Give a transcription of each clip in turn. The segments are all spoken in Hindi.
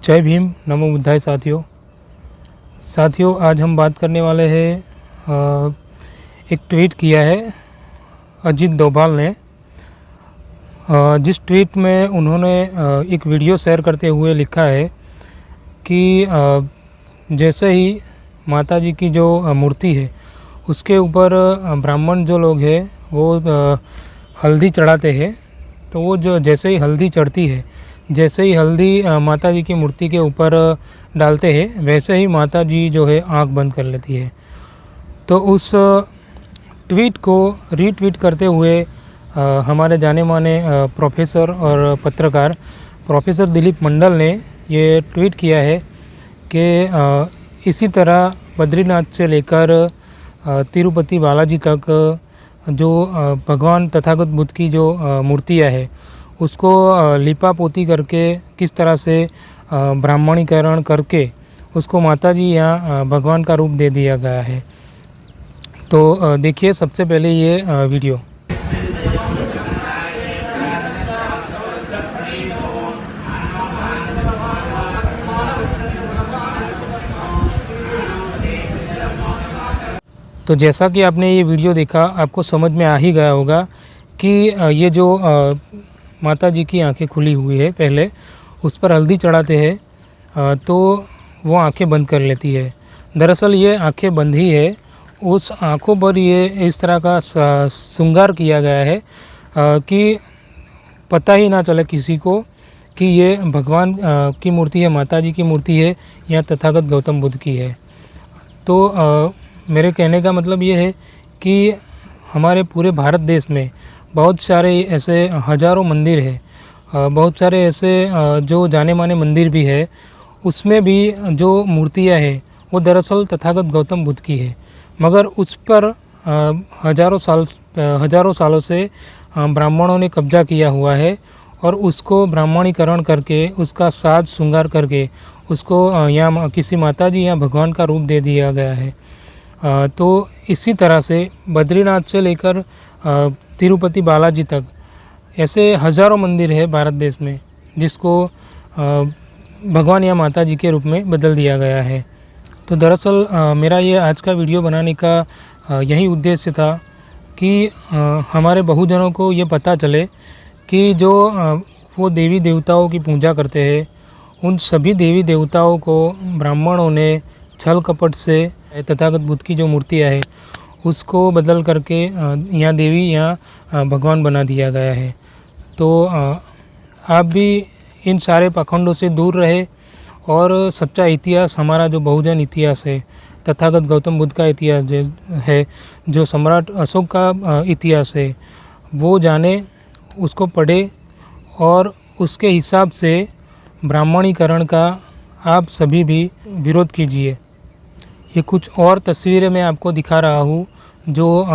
जय भीम, नमो बुद्धाय। साथियों आज हम बात करने वाले हैं, एक ट्वीट किया है अजीत डोभाल ने, जिस ट्वीट में उन्होंने एक वीडियो शेयर करते हुए लिखा है कि जैसे ही माता जी की जो मूर्ति है उसके ऊपर ब्राह्मण जो लोग हैं वो हल्दी चढ़ाते हैं, तो वो जो जैसे ही हल्दी चढ़ती है, जैसे ही हल्दी माता जी की मूर्ति के ऊपर डालते हैं, वैसे ही माता जी जो है आंख बंद कर लेती है। तो उस ट्वीट को रीट्वीट करते हुए हमारे जाने माने प्रोफेसर और पत्रकार प्रोफेसर दिलीप मंडल ने ये ट्वीट किया है कि इसी तरह बद्रीनाथ से लेकर तिरुपति बालाजी तक जो भगवान तथागत बुद्ध की जो मूर्तियाँ है उसको लिपा पोती करके किस तरह से ब्राह्मणीकरण करके उसको माता जी या भगवान का रूप दे दिया गया है। तो देखिए सबसे पहले ये वीडियो। तो जैसा कि आपने ये वीडियो देखा, आपको समझ में आ ही गया होगा कि ये जो माता जी की आंखें खुली हुई है, पहले उस पर हल्दी चढ़ाते हैं तो वो आंखें बंद कर लेती है। दरअसल ये आंखें बंद ही है, उस आंखों पर ये इस तरह का श्रृंगार किया गया है कि पता ही ना चले किसी को कि ये भगवान की मूर्ति है, माता जी की मूर्ति है या तथागत गौतम बुद्ध की है। तो मेरे कहने का मतलब ये है कि हमारे पूरे भारत देश में बहुत सारे ऐसे हज़ारों मंदिर है, बहुत सारे ऐसे जो जाने माने मंदिर भी है, उसमें भी जो मूर्तियाँ हैं वो दरअसल तथागत गौतम बुद्ध की है, मगर उस पर हज़ारों सालों से ब्राह्मणों ने कब्जा किया हुआ है और उसको ब्राह्मणीकरण करके उसका साज श्रृंगार करके उसको या किसी माता जी या भगवान का रूप दे दिया गया है। तो इसी तरह से बद्रीनाथ से लेकर तिरुपति बालाजी तक ऐसे हज़ारों मंदिर है भारत देश में जिसको भगवान या माता जी के रूप में बदल दिया गया है। तो दरअसल मेरा ये आज का वीडियो बनाने का यही उद्देश्य था कि हमारे बहुजनों को ये पता चले कि जो वो देवी देवताओं की पूजा करते हैं, उन सभी देवी देवताओं को ब्राह्मणों ने छल कपट से तथागत बुद्ध की जो मूर्तियाँ है उसको बदल करके यहाँ देवी या भगवान बना दिया गया है। तो आप भी इन सारे पाखंडों से दूर रहे और सच्चा इतिहास, हमारा जो बहुजन इतिहास है, तथागत गौतम बुद्ध का इतिहास है, जो सम्राट अशोक का इतिहास है, वो जाने, उसको पढ़े और उसके हिसाब से ब्राह्मणीकरण का आप सभी भी विरोध कीजिए। ये कुछ और तस्वीरें मैं आपको दिखा रहा हूँ जो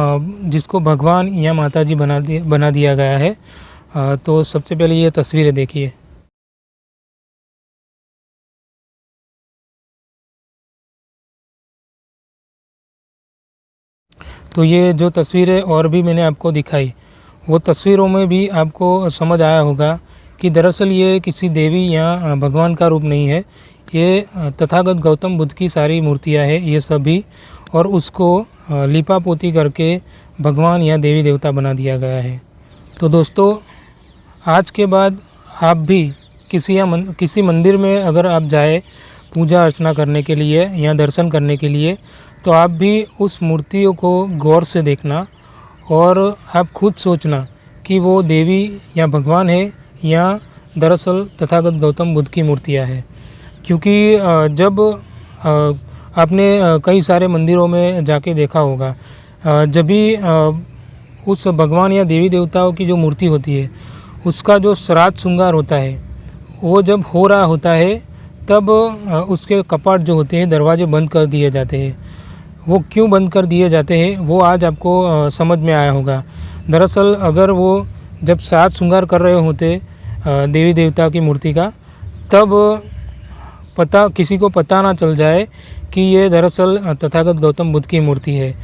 जिसको भगवान या माता जी बना दिया गया है। तो सबसे पहले ये तस्वीरें देखिए। तो ये जो तस्वीरें और भी मैंने आपको दिखाई, वो तस्वीरों में भी आपको समझ आया होगा कि दरअसल ये किसी देवी या भगवान का रूप नहीं है, ये तथागत गौतम बुद्ध की सारी मूर्तियाँ हैं ये सभी, और उसको लिपा पोती करके भगवान या देवी देवता बना दिया गया है। तो दोस्तों आज के बाद आप भी किसी मंदिर में अगर आप जाए पूजा अर्चना करने के लिए या दर्शन करने के लिए, तो आप भी उस मूर्तियों को गौर से देखना और आप खुद सोचना कि वो देवी या भगवान है या दरअसल तथागत गौतम बुद्ध की मूर्तियाँ हैं। क्योंकि जब आपने कई सारे मंदिरों में जाके देखा होगा, जब भी उस भगवान या देवी देवताओं की जो मूर्ति होती है उसका जो श्राद्ध श्रृंगार होता है वो जब हो रहा होता है तब उसके कपाट जो होते हैं, दरवाजे बंद कर दिए जाते हैं। वो क्यों बंद कर दिए जाते हैं वो आज आपको समझ में आया होगा। दरअसल अगर वो जब श्राद्ध श्रृंगार कर रहे होते देवी देवता की मूर्ति का, तब किसी को पता ना चल जाए कि ये दरअसल तथागत गौतम बुद्ध की मूर्ति है।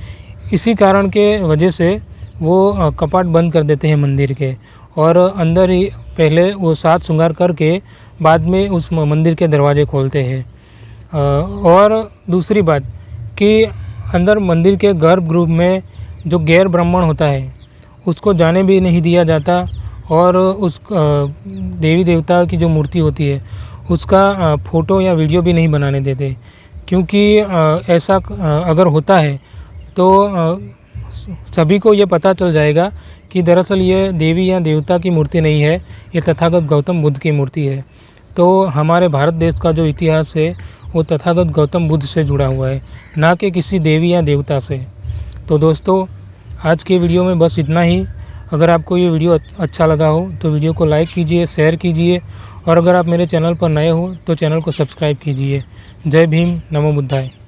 इसी कारण के वजह से वो कपाट बंद कर देते हैं मंदिर के और अंदर ही पहले वो साज श्रृंगार करके बाद में उस मंदिर के दरवाजे खोलते हैं। और दूसरी बात कि अंदर मंदिर के गर्भगृह में जो गैर ब्राह्मण होता है उसको जाने भी नहीं दिया जाता, और उस देवी देवता की जो मूर्ति होती है उसका फ़ोटो या वीडियो भी नहीं बनाने देते, क्योंकि ऐसा अगर होता है तो सभी को ये पता चल जाएगा कि दरअसल ये देवी या देवता की मूर्ति नहीं है, ये तथागत गौतम बुद्ध की मूर्ति है। तो हमारे भारत देश का जो इतिहास है वो तथागत गौतम बुद्ध से जुड़ा हुआ है, ना कि किसी देवी या देवता से। तो दोस्तों, आज के वीडियो में बस इतना ही। अगर आपको ये वीडियो अच्छा लगा हो तो वीडियो को लाइक कीजिए, शेयर कीजिए, और अगर आप मेरे चैनल पर नए हो तो चैनल को सब्सक्राइब कीजिए। जय भीम, नमो बुद्धाय।